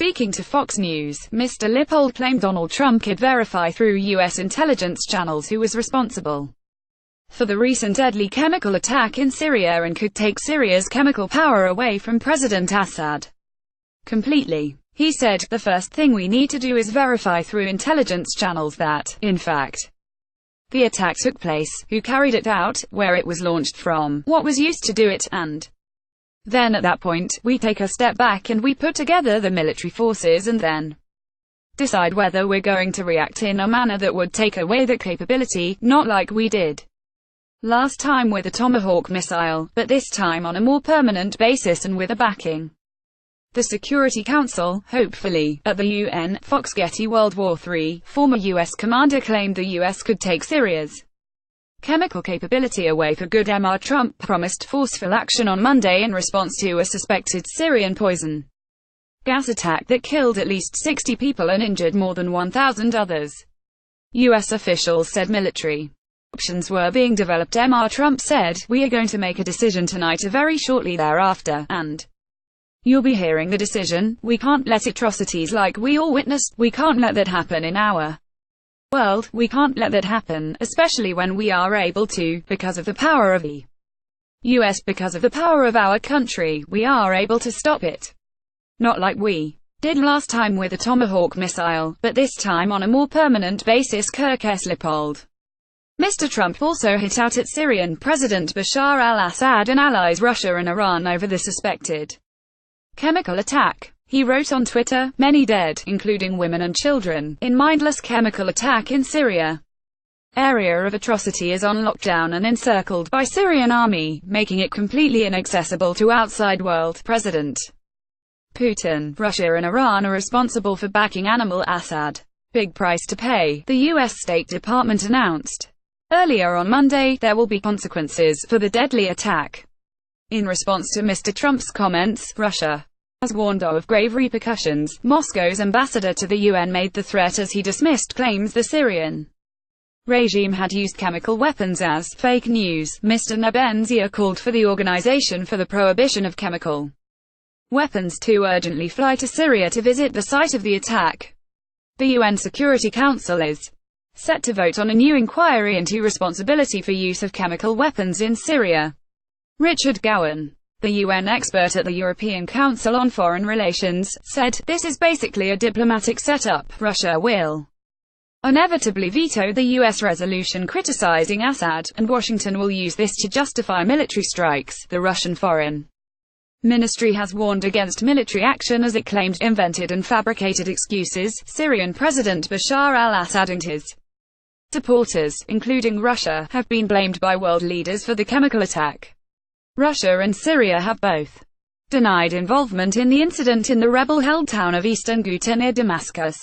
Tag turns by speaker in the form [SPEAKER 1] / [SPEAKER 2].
[SPEAKER 1] Speaking to Fox News, Mr. Lippold claimed Donald Trump could verify through U.S. intelligence channels who was responsible for the recent deadly chemical attack in Syria and could take Syria's chemical power away from President Assad completely. He said, "The first thing we need to do is verify through intelligence channels that, in fact, the attack took place, who carried it out, where it was launched from, what was used to do it, and then at that point, we take a step back and we put together the military forces and then decide whether we're going to react in a manner that would take away the capability, not like we did last time with the Tomahawk missile, but this time on a more permanent basis and with the backing the Security Council, hopefully, at the UN." Fox GETTYWorld War 3, former U.S. commander claimed the U.S. could take Syria's chemical capability away for good. Trump promised forceful action on Monday in response to a suspected Syrian poison gas attack that killed at least 60 people and injured more than 1,000 others. U.S. officials said military options were being developed. Trump said, "We are going to make a decision tonight or very shortly thereafter, and you'll be hearing the decision. We can't let atrocities like we all witnessed, we can't let that happen in our world, we can't let that happen, especially when we are able to, because of the power of the U.S., because of the power of our country, we are able to stop it. Not like we did last time with the Tomahawk missile, but this time on a more permanent basis." Lippold. Mr. Trump also hit out at Syrian President Bashar al-Assad and allies Russia and Iran over the suspected chemical attack. He wrote on Twitter, "Many dead, including women and children, in mindless chemical attack in Syria. Area of atrocity is on lockdown and encircled by Syrian army, making it completely inaccessible to outside world. President Putin, Russia and Iran are responsible for backing Assad. Big price to pay," the U.S. State Department announced. Earlier on Monday, there will be consequences for the deadly attack. In response to Mr. Trump's comments, Russia has warned of grave repercussions. Moscow's ambassador to the UN made the threat as he dismissed claims the Syrian regime had used chemical weapons as fake news. Mr. Nebenzia called for the Organization for the Prohibition of Chemical Weapons to urgently fly to Syria to visit the site of the attack. The UN Security Council is set to vote on a new inquiry into responsibility for use of chemical weapons in Syria. Richard Gowan, the UN expert at the European Council on Foreign Relations, said, "This is basically a diplomatic setup. Russia will inevitably veto the U.S. resolution criticizing Assad, and Washington will use this to justify military strikes." The Russian Foreign Ministry has warned against military action as it claimed invented and fabricated excuses. Syrian President Bashar al-Assad and his supporters, including Russia, have been blamed by world leaders for the chemical attack. Russia and Syria have both denied involvement in the incident in the rebel-held town of Eastern Ghouta near Damascus.